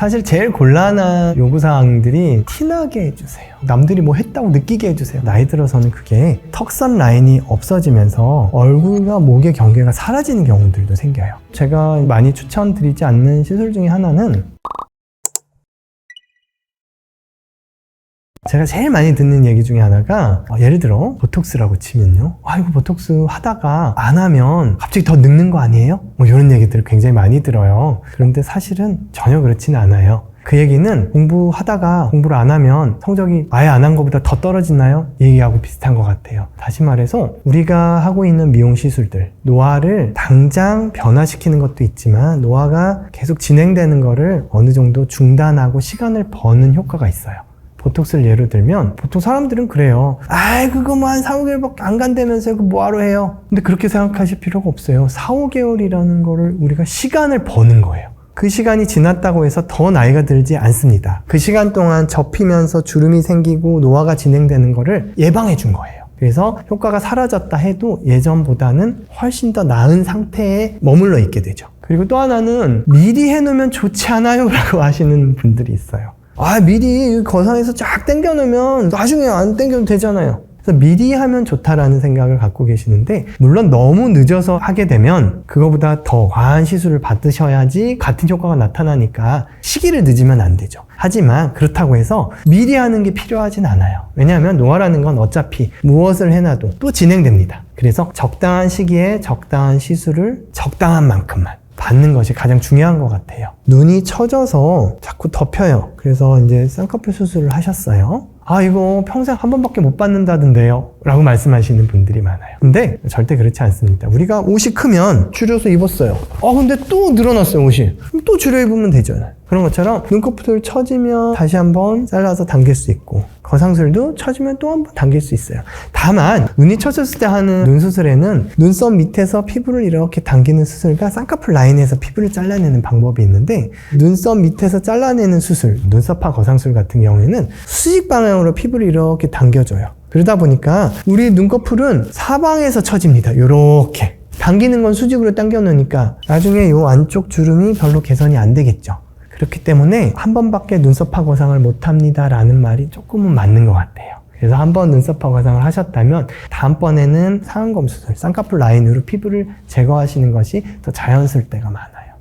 사실 제일 곤란한 요구사항들이 티나게 해주세요. 남들이 뭐 했다고 느끼게 해주세요. 나이 들어서는 그게 턱선 라인이 없어지면서 얼굴과 목의 경계가 사라지는 경우들도 생겨요. 제가 많이 추천드리지 않는 시술 중에 하나는, 제가 제일 많이 듣는 얘기 중에 하나가 예를 들어 보톡스라고 치면요, 이거 보톡스 하다가 안 하면 갑자기 더 늙는 거 아니에요? 뭐 이런 얘기들을 굉장히 많이 들어요. 그런데 사실은 전혀 그렇지는 않아요. 그 얘기는 공부하다가 공부를 안 하면 성적이 아예 안 한 것보다 더 떨어지나요? 이 얘기하고 비슷한 것 같아요. 다시 말해서 우리가 하고 있는 미용 시술들, 노화를 당장 변화시키는 것도 있지만 노화가 계속 진행되는 거를 어느 정도 중단하고 시간을 버는 효과가 있어요. 보톡스를 예로 들면 보통 사람들은 그래요. 그거 뭐 한 4, 5개월밖에 안 간다면서요. 그거 뭐하러 해요? 근데 그렇게 생각하실 필요가 없어요. 4, 5개월이라는 거를 우리가 시간을 버는 거예요. 그 시간이 지났다고 해서 더 나이가 들지 않습니다. 그 시간 동안 접히면서 주름이 생기고 노화가 진행되는 거를 예방해 준 거예요. 그래서 효과가 사라졌다 해도 예전보다는 훨씬 더 나은 상태에 머물러 있게 되죠. 그리고 또 하나는 미리 해놓으면 좋지 않아요? 라고 하시는 분들이 있어요. 미리 거상에서 쫙 당겨놓으면 나중에 안 당겨도 되잖아요. 그래서 미리 하면 좋다라는 생각을 갖고 계시는데, 물론 너무 늦어서 하게 되면 그거보다 더 과한 시술을 받으셔야지 같은 효과가 나타나니까 시기를 늦으면 안 되죠. 하지만 그렇다고 해서 미리 하는 게 필요하진 않아요. 왜냐하면 노화라는 건 어차피 무엇을 해놔도 또 진행됩니다. 그래서 적당한 시기에 적당한 시술을 적당한 만큼만 받는 것이 가장 중요한 것 같아요. 눈이 처져서 자꾸 덮여요. 그래서 이제 쌍꺼풀 수술을 하셨어요. 이거 평생 한 번밖에 못 받는다던데요? 라고 말씀하시는 분들이 많아요. 근데 절대 그렇지 않습니다. 우리가 옷이 크면 줄여서 입었어요. 근데 또 늘어났어요, 옷이. 그럼 또 줄여 입으면 되잖아요. 그런 것처럼 눈꺼풀 처지면 다시 한번 잘라서 당길 수 있고, 거상술도 처지면 또 한번 당길 수 있어요. 다만 눈이 처졌을 때 하는 눈 수술에는 눈썹 밑에서 피부를 이렇게 당기는 수술과 쌍꺼풀 라인에서 피부를 잘라내는 방법이 있는데, 눈썹 밑에서 잘라내는 수술, 눈썹파 거상술 같은 경우에는 수직 방향으로 피부를 이렇게 당겨줘요. 그러다 보니까 우리 눈꺼풀은 사방에서 처집니다. 요렇게 당기는 건 수직으로 당겨 놓으니까 나중에 요 안쪽 주름이 별로 개선이 안 되겠죠. 그렇기 때문에 한 번밖에 눈썹파 거상을 못 합니다 라는 말이 조금은 맞는 것 같아요. 그래서 한 번 눈썹파 거상을 하셨다면 다음번에는 상안검 수술, 쌍꺼풀 라인으로 피부를 제거하시는 것이 더 자연스러울 때가 많아요.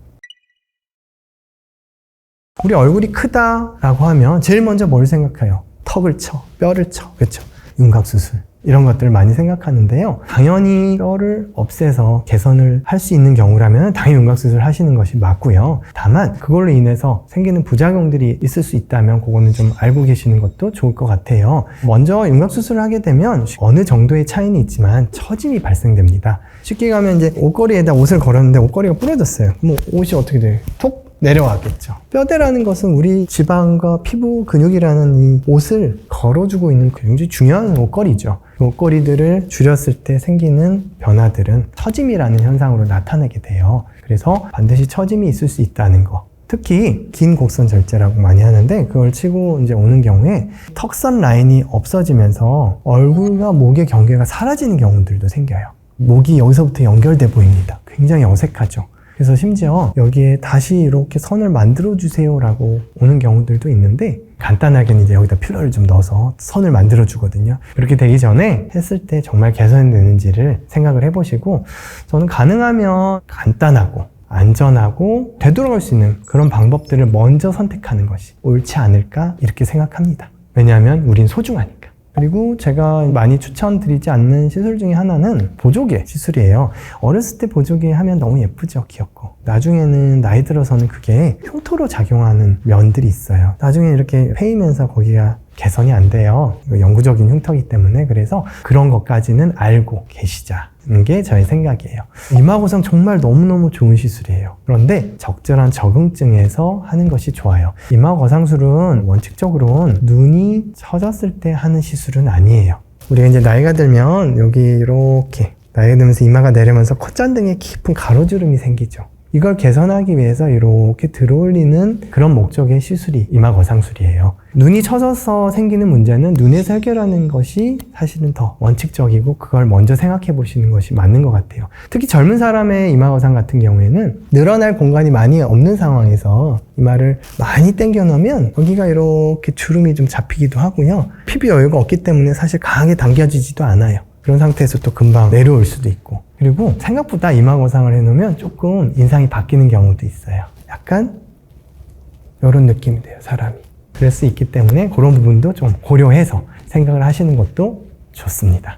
우리 얼굴이 크다라고 하면 제일 먼저 뭘 생각해요? 턱을 쳐, 뼈를 쳐, 그렇죠? 윤곽수술, 이런 것들을 많이 생각하는데요. 당연히 뼈를 없애서 개선을 할 수 있는 경우라면 당연히 윤곽수술 하시는 것이 맞고요. 다만 그걸로 인해서 생기는 부작용들이 있을 수 있다면 그거는 좀 알고 계시는 것도 좋을 것 같아요. 먼저 윤곽수술을 하게 되면 어느 정도의 차이는 있지만 처짐이 발생됩니다. 쉽게 가면 이제 옷걸이에다 옷을 걸었는데 옷걸이가 부러졌어요. 그럼 옷이 어떻게 돼요? 톡 내려왔겠죠. 뼈대라는 것은 우리 지방과 피부 근육이라는 이 옷을 걸어주고 있는 굉장히 중요한 옷걸이죠. 옷걸이들을 줄였을 때 생기는 변화들은 처짐이라는 현상으로 나타나게 돼요. 그래서 반드시 처짐이 있을 수 있다는 거. 특히 긴 곡선 절제라고 많이 하는데, 그걸 치고 이제 오는 경우에 턱선 라인이 없어지면서 얼굴과 목의 경계가 사라지는 경우들도 생겨요. 목이 여기서부터 연결돼 보입니다. 굉장히 어색하죠. 그래서 심지어 여기에 다시 이렇게 선을 만들어 주세요 라고 오는 경우들도 있는데, 간단하게는 이제 여기다 퓨러를 좀 넣어서 선을 만들어 주거든요. 그렇게 되기 전에 했을 때 정말 개선되는지를 생각을 해보시고, 저는 가능하면 간단하고 안전하고 되돌아갈 수 있는 그런 방법들을 먼저 선택하는 것이 옳지 않을까 이렇게 생각합니다. 왜냐하면 우린 소중하니까. 그리고 제가 많이 추천드리지 않는 시술 중에 하나는 보조개 시술이에요. 어렸을 때 보조개 하면 너무 예쁘죠, 귀엽고. 나중에는 나이 들어서는 그게 흉터로 작용하는 면들이 있어요. 나중에 이렇게 패이면서 거기가 개선이 안 돼요. 영구적인 흉터이기 때문에. 그래서 그런 것까지는 알고 계시자는 게 저의 생각이에요. 이마거상 정말 너무너무 좋은 시술이에요. 그런데 적절한 적응증에서 하는 것이 좋아요. 이마거상술은 원칙적으로는 눈이 처졌을 때 하는 시술은 아니에요. 우리가 이제 나이가 들면 여기 이렇게 나이가 들면서 이마가 내리면서 콧잔등에 깊은 가로주름이 생기죠. 이걸 개선하기 위해서 이렇게 들어올리는 그런 목적의 시술이 이마거상술이에요. 눈이 처져서 생기는 문제는 눈에서 해결하는 것이 사실은 더 원칙적이고 그걸 먼저 생각해 보시는 것이 맞는 것 같아요. 특히 젊은 사람의 이마거상 같은 경우에는 늘어날 공간이 많이 없는 상황에서 이마를 많이 당겨 놓으면 여기가 이렇게 주름이 좀 잡히기도 하고요. 피부 여유가 없기 때문에 사실 강하게 당겨지지도 않아요. 그런 상태에서 또 금방 내려올 수도 있고, 그리고 생각보다 이마거상을 해놓으면 조금 인상이 바뀌는 경우도 있어요. 약간 이런 느낌이 돼요, 사람이. 그럴 수 있기 때문에 그런 부분도 좀 고려해서 생각을 하시는 것도 좋습니다.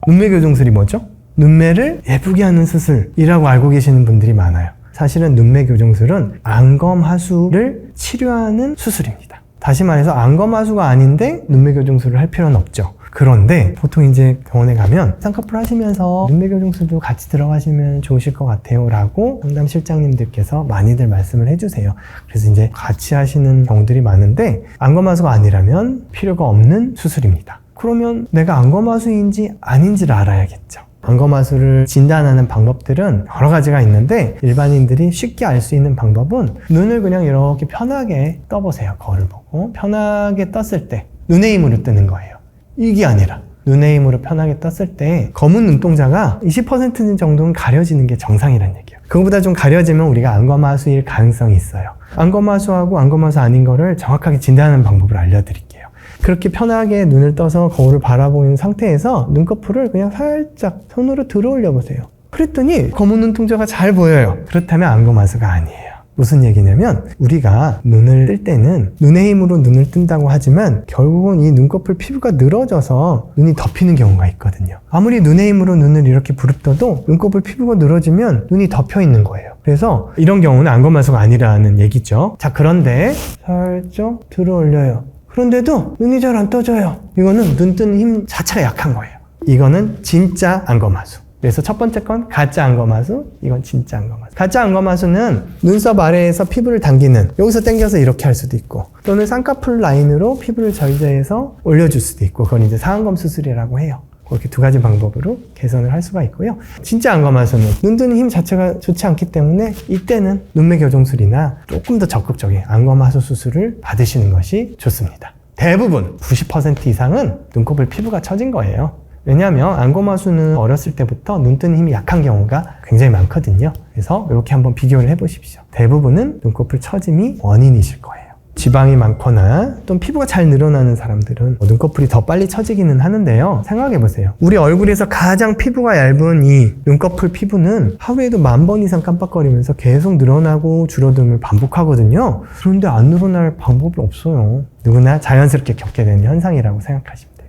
눈매 교정술이 뭐죠? 눈매를 예쁘게 하는 수술이라고 알고 계시는 분들이 많아요. 사실은 눈매 교정술은 안검하수를 치료하는 수술입니다. 다시 말해서 안검하수가 아닌데 눈매 교정술을 할 필요는 없죠. 그런데 보통 이제 병원에 가면 쌍꺼풀 하시면서 눈매 교정술도 같이 들어가시면 좋으실 것 같아요 라고 상담 실장님들께서 많이들 말씀을 해주세요. 그래서 이제 같이 하시는 경우들이 많은데 안검하수가 아니라면 필요가 없는 수술입니다. 그러면 내가 안검하수인지 아닌지를 알아야겠죠. 안검하수를 진단하는 방법들은 여러 가지가 있는데 일반인들이 쉽게 알 수 있는 방법은 눈을 그냥 이렇게 편하게 떠보세요. 거울을 보고 편하게 떴을 때 눈의 힘으로 뜨는 거예요. 이게 아니라 눈의 힘으로 편하게 떴을 때 검은 눈동자가 20% 정도는 가려지는 게 정상이라는 얘기예요. 그거보다 좀 가려지면 우리가 안검하수일 가능성이 있어요. 안검하수하고 안검하수 아닌 거를 정확하게 진단하는 방법을 알려드릴게요. 그렇게 편하게 눈을 떠서 거울을 바라보는 상태에서 눈꺼풀을 그냥 살짝 손으로 들어 올려 보세요. 그랬더니 검은 눈동자가 잘 보여요. 그렇다면 안검하수가 아니에요. 무슨 얘기냐면 우리가 눈을 뜰 때는 눈의 힘으로 눈을 뜬다고 하지만 결국은 이 눈꺼풀 피부가 늘어져서 눈이 덮이는 경우가 있거든요. 아무리 눈의 힘으로 눈을 이렇게 부릅떠도 눈꺼풀 피부가 늘어지면 눈이 덮여 있는 거예요. 그래서 이런 경우는 안검하수가 아니라는 얘기죠. 자, 그런데 살짝 들어 올려요. 그런데도 눈이 잘 안 떠져요. 이거는 눈 뜨는 힘 자체가 약한 거예요. 이거는 진짜 안검하수. 그래서 첫 번째 건 가짜 안검하수, 이건 진짜 안검하수. 가짜 안검하수는 눈썹 아래에서 피부를 당기는, 여기서 당겨서 이렇게 할 수도 있고, 또는 쌍꺼풀 라인으로 피부를 절제해서 올려줄 수도 있고, 그건 이제 상안검 수술이라고 해요. 그렇게 두 가지 방법으로 개선을 할 수가 있고요. 진짜 안검하수는 눈 뜨는 힘 자체가 좋지 않기 때문에 이때는 눈매 교정술이나 조금 더 적극적인 안검하수 수술을 받으시는 것이 좋습니다. 대부분 90% 이상은 눈꺼풀 피부가 처진 거예요. 왜냐하면 안검하수는 어렸을 때부터 눈 뜨는 힘이 약한 경우가 굉장히 많거든요. 그래서 이렇게 한번 비교를 해보십시오. 대부분은 눈꺼풀 처짐이 원인이실 거예요. 지방이 많거나 또 피부가 잘 늘어나는 사람들은 눈꺼풀이 더 빨리 처지기는 하는데요. 생각해보세요. 우리 얼굴에서 가장 피부가 얇은 이 눈꺼풀 피부는 하루에도 10,000번 이상 깜빡거리면서 계속 늘어나고 줄어듦을 반복하거든요. 그런데 안 늘어날 방법이 없어요. 누구나 자연스럽게 겪게 되는 현상이라고 생각하시면 돼요.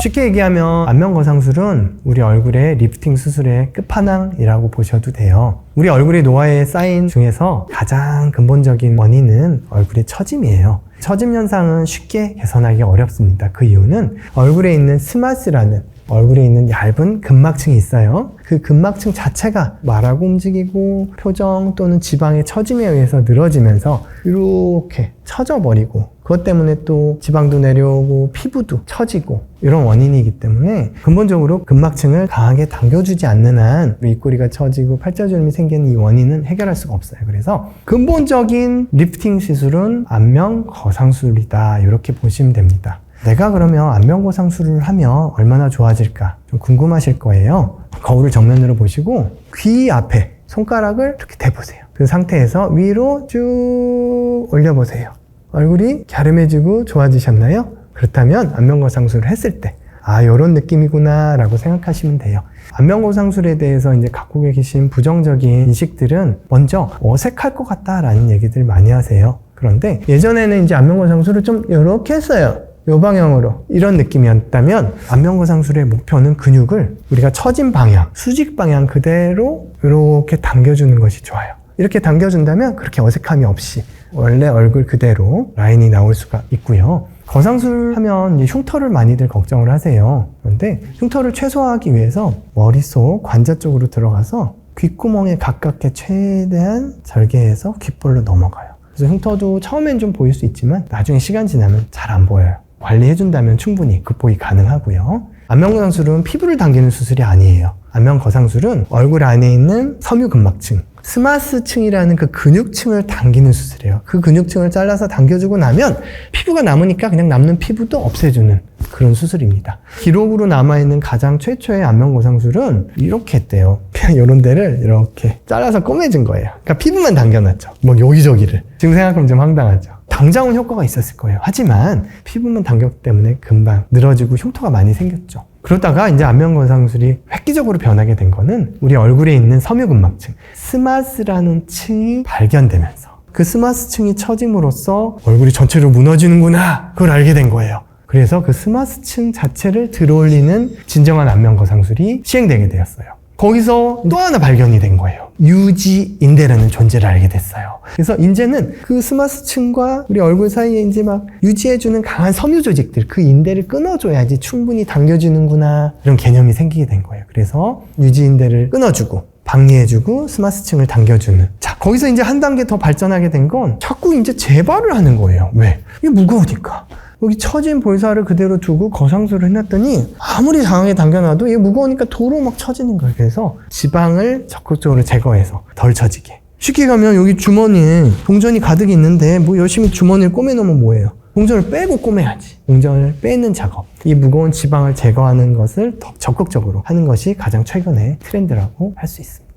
쉽게 얘기하면 안면거상술은 우리 얼굴의 리프팅 수술의 끝판왕이라고 보셔도 돼요. 우리 얼굴의 노화에 쌓인 중에서 가장 근본적인 원인은 얼굴의 처짐이에요. 처짐 현상은 쉽게 개선하기 어렵습니다. 그 이유는 얼굴에 있는 스마스라는 얼굴에 있는 얇은 근막층이 있어요. 그 근막층 자체가 말하고 움직이고 표정 또는 지방의 처짐에 의해서 늘어지면서 이렇게 처져버리고 그것 때문에 또 지방도 내려오고 피부도 처지고 이런 원인이기 때문에 근본적으로 근막층을 강하게 당겨주지 않는 한 입꼬리가 처지고 팔자주름이 생기는 이 원인은 해결할 수가 없어요. 그래서 근본적인 리프팅 시술은 안면거상술이다 이렇게 보시면 됩니다. 내가 그러면 안면거상술을 하면 얼마나 좋아질까 좀 궁금하실 거예요. 거울을 정면으로 보시고 귀 앞에 손가락을 이렇게 대보세요. 그 상태에서 위로 쭉 올려보세요. 얼굴이 갸름해지고 좋아지셨나요? 그렇다면 안면거상술을 했을 때 이런 느낌이구나 라고 생각하시면 돼요. 안면거상술에 대해서 이제 갖고 계신 부정적인 인식들은 먼저 어색할 것 같다라는 얘기들 많이 하세요. 그런데 예전에는 이제 안면거상술을 좀 이렇게 했어요. 이 방향으로 이런 느낌이었다면 안면거상술의 목표는 근육을 우리가 처진 방향, 수직 방향 그대로 이렇게 당겨주는 것이 좋아요. 이렇게 당겨준다면 그렇게 어색함이 없이 원래 얼굴 그대로 라인이 나올 수가 있고요. 거상술 하면 이제 흉터를 많이들 걱정을 하세요. 그런데 흉터를 최소화하기 위해서 머릿속 관자 쪽으로 들어가서 귓구멍에 가깝게 최대한 절개해서 귓볼로 넘어가요. 그래서 흉터도 처음엔 좀 보일 수 있지만 나중에 시간 지나면 잘 안 보여요. 관리해준다면 충분히 극복이 가능하고요. 안면거상술은 피부를 당기는 수술이 아니에요. 안면거상술은 얼굴 안에 있는 섬유근막층, 스마스층이라는 그 근육층을 당기는 수술이에요. 그 근육층을 잘라서 당겨주고 나면 피부가 남으니까 그냥 남는 피부도 없애주는 그런 수술입니다. 기록으로 남아있는 가장 최초의 안면거상술은 이렇게 했대요. 그냥 이런 데를 이렇게 잘라서 꼬매준 거예요. 그러니까 피부만 당겨놨죠. 뭐 여기저기를. 지금 생각하면 좀 황당하죠. 당장은 효과가 있었을 거예요. 하지만 피부만 당겼기 때문에 금방 늘어지고 흉터가 많이 생겼죠. 그러다가 이제 안면거상술이 획기적으로 변하게 된 거는 우리 얼굴에 있는 섬유근막층, 스마스라는 층이 발견되면서 그 스마스층이 처짐으로써 얼굴이 전체로 무너지는구나, 그걸 알게 된 거예요. 그래서 그 스마스층 자체를 들어올리는 진정한 안면거상술이 시행되게 되었어요. 거기서 또 하나 발견이 된 거예요. 유지인대라는 존재를 알게 됐어요. 그래서 이제는 그 스마스층과 우리 얼굴 사이에 이제 막 유지해주는 강한 섬유 조직들, 그 인대를 끊어줘야지 충분히 당겨주는구나, 이런 개념이 생기게 된 거예요. 그래서 유지인대를 끊어주고 방리해주고 스마스층을 당겨주는. 자, 거기서 이제 한 단계 더 발전하게 된 건 자꾸 이제 재발을 하는 거예요. 왜? 이게 무거우니까. 여기 처진 볼살을 그대로 두고 거상술을 해놨더니 아무리 강하게 당겨놔도 이게 무거우니까 도로 막 처지는 거예요. 그래서 지방을 적극적으로 제거해서 덜 처지게. 쉽게 가면 여기 주머니에 동전이 가득 있는데 뭐 열심히 주머니를 꼬매놓으면 뭐예요? 동전을 빼고 꼬매야지. 동전을 빼는 작업. 이 무거운 지방을 제거하는 것을 더 적극적으로 하는 것이 가장 최근의 트렌드라고 할 수 있습니다.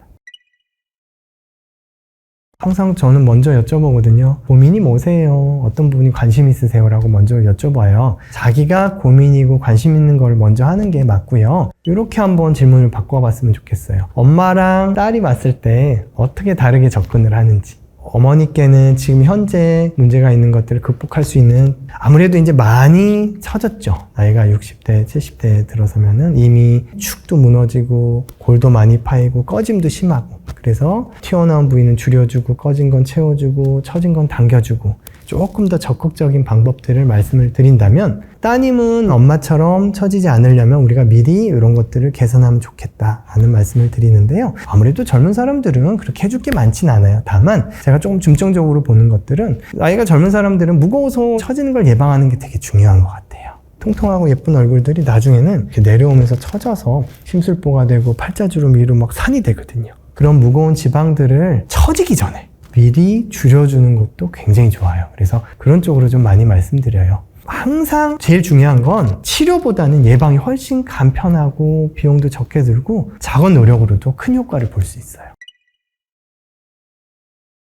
항상 저는 먼저 여쭤보거든요. 고민이 뭐세요? 어떤 부분이 관심 있으세요? 라고 먼저 여쭤봐요. 자기가 고민이고 관심 있는 걸 먼저 하는 게 맞고요. 이렇게 한번 질문을 바꿔봤으면 좋겠어요. 엄마랑 딸이 왔을 때 어떻게 다르게 접근을 하는지. 어머니께는 지금 현재 문제가 있는 것들을 극복할 수 있는, 아무래도 이제 많이 처졌죠. 나이가 60대, 70대에 들어서면은 이미 축도 무너지고 골도 많이 파이고 꺼짐도 심하고, 그래서 튀어나온 부위는 줄여주고 꺼진 건 채워주고 처진 건 당겨주고, 조금 더 적극적인 방법들을 말씀을 드린다면, 따님은 엄마처럼 처지지 않으려면 우리가 미리 이런 것들을 개선하면 좋겠다 하는 말씀을 드리는데요. 아무래도 젊은 사람들은 그렇게 해줄 게 많진 않아요. 다만 제가 조금 중점적으로 보는 것들은, 나이가 젊은 사람들은 무거워서 처지는 걸 예방하는 게 되게 중요한 것 같아요. 통통하고 예쁜 얼굴들이 나중에는 이렇게 내려오면서 처져서 심술보가 되고 팔자주름 위로 막 산이 되거든요. 그런 무거운 지방들을 처지기 전에 미리 줄여주는 것도 굉장히 좋아요. 그래서 그런 쪽으로 좀 많이 말씀드려요. 항상 제일 중요한 건 치료보다는 예방이 훨씬 간편하고 비용도 적게 들고 작은 노력으로도 큰 효과를 볼 수 있어요.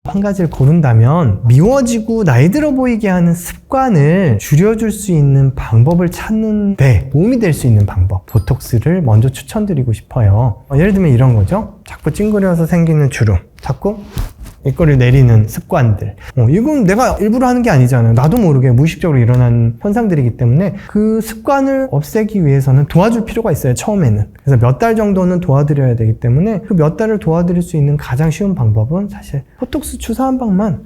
한 가지를 고른다면 미워지고 나이 들어 보이게 하는 습관을 줄여줄 수 있는 방법을 찾는 데 도움이 될 수 있는 방법, 보톡스를 먼저 추천드리고 싶어요. 예를 들면 이런 거죠. 자꾸 찡그려서 생기는 주름, 자꾸 이거를 내리는 습관들. 이건 내가 일부러 하는 게 아니잖아요. 나도 모르게 무의식적으로 일어나는 현상들이기 때문에 그 습관을 없애기 위해서는 도와줄 필요가 있어요, 처음에는. 그래서 몇 달 정도는 도와드려야 되기 때문에 그 몇 달을 도와드릴 수 있는 가장 쉬운 방법은 사실 보톡스 주사 한 방만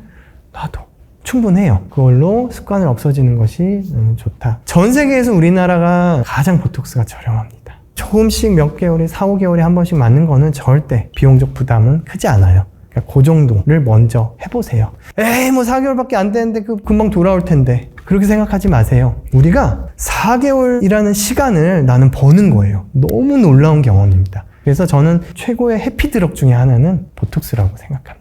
놔도 충분해요. 그걸로 습관을 없어지는 것이 좋다. 전 세계에서 우리나라가 가장 보톡스가 저렴합니다. 조금씩 몇 개월에 4, 5개월에 한 번씩 맞는 거는 절대 비용적 부담은 크지 않아요. 그러니까 그 정도를 먼저 해보세요. 에이, 뭐 4개월밖에 안 되는데 금방 돌아올 텐데. 그렇게 생각하지 마세요. 우리가 4개월이라는 시간을 나는 버는 거예요. 너무 놀라운 경험입니다. 그래서 저는 최고의 해피드럭 중에 하나는 보톡스라고 생각합니다.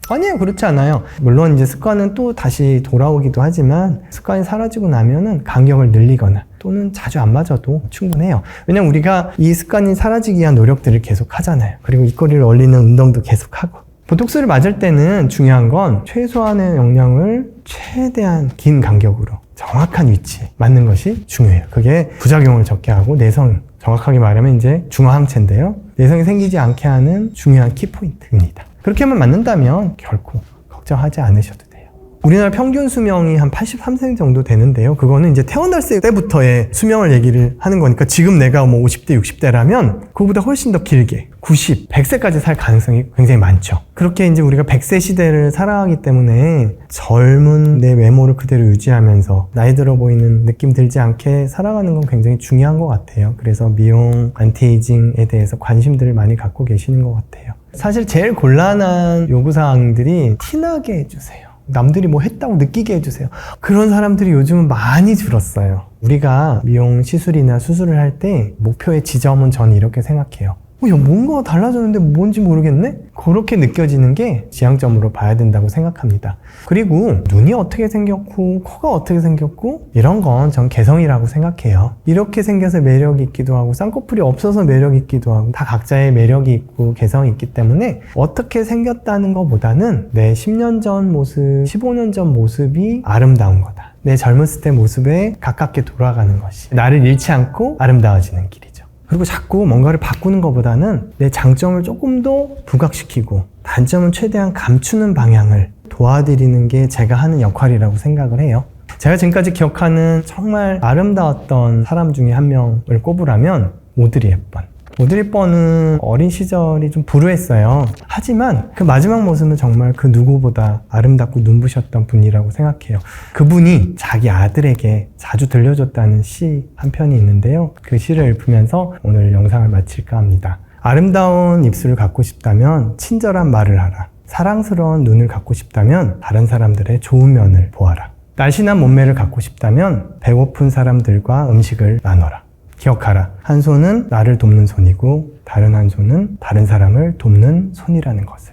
아니에요, 그렇지 않아요. 물론 이제 습관은 또 다시 돌아오기도 하지만 습관이 사라지고 나면은 간격을 늘리거나 또는 자주 안 맞아도 충분해요. 왜냐면 우리가 이 습관이 사라지기 위한 노력들을 계속 하잖아요. 그리고 입꼬리를 올리는 운동도 계속 하고. 보톡스를 맞을 때는 중요한 건 최소한의 영향을 최대한 긴 간격으로 정확한 위치에 맞는 것이 중요해요. 그게 부작용을 적게 하고 내성, 정확하게 말하면 이제 중화항체인데요. 내성이 생기지 않게 하는 중요한 키포인트입니다. 그렇게만 맞는다면 결코 걱정하지 않으셔도 돼요. 우리나라 평균 수명이 한 83세 정도 되는데요. 그거는 이제 태어났을 때부터의 수명을 얘기를 하는 거니까 지금 내가 뭐 50대, 60대라면 그거보다 훨씬 더 길게 90, 100세까지 살 가능성이 굉장히 많죠. 그렇게 이제 우리가 100세 시대를 살아가기 때문에 젊은 내 외모를 그대로 유지하면서 나이 들어 보이는 느낌 들지 않게 살아가는 건 굉장히 중요한 것 같아요. 그래서 미용, 안티에이징에 대해서 관심들을 많이 갖고 계시는 것 같아요. 사실 제일 곤란한 요구사항들이 티나게 해주세요. 남들이 뭐 했다고 느끼게 해주세요. 그런 사람들이 요즘은 많이 줄었어요. 우리가 미용 시술이나 수술을 할 때 목표의 지점은 저는 이렇게 생각해요. 야, 뭔가 달라졌는데 뭔지 모르겠네? 그렇게 느껴지는 게 지향점으로 봐야 된다고 생각합니다. 그리고 눈이 어떻게 생겼고 코가 어떻게 생겼고 이런 건 전 개성이라고 생각해요. 이렇게 생겨서 매력이 있기도 하고 쌍꺼풀이 없어서 매력이 있기도 하고 다 각자의 매력이 있고 개성이 있기 때문에 어떻게 생겼다는 것보다는 내 10년 전 모습, 15년 전 모습이 아름다운 거다. 내 젊었을 때 모습에 가깝게 돌아가는 것이 나를 잃지 않고 아름다워지는 길이죠. 그리고 자꾸 뭔가를 바꾸는 것보다는 내 장점을 조금 더 부각시키고 단점은 최대한 감추는 방향을 도와드리는 게 제가 하는 역할이라고 생각을 해요. 제가 지금까지 기억하는 정말 아름다웠던 사람 중에 한 명을 꼽으라면 오드리 헵번. 오드리 헵번은 어린 시절이 좀 불우했어요. 하지만 그 마지막 모습은 정말 그 누구보다 아름답고 눈부셨던 분이라고 생각해요. 그분이 자기 아들에게 자주 들려줬다는 시 한 편이 있는데요. 그 시를 읽으면서 오늘 영상을 마칠까 합니다. 아름다운 입술을 갖고 싶다면 친절한 말을 하라. 사랑스러운 눈을 갖고 싶다면 다른 사람들의 좋은 면을 보아라. 날씬한 몸매를 갖고 싶다면 배고픈 사람들과 음식을 나눠라. 기억하라. 한 손은 나를 돕는 손이고 다른 한 손은 다른 사람을 돕는 손이라는 것을.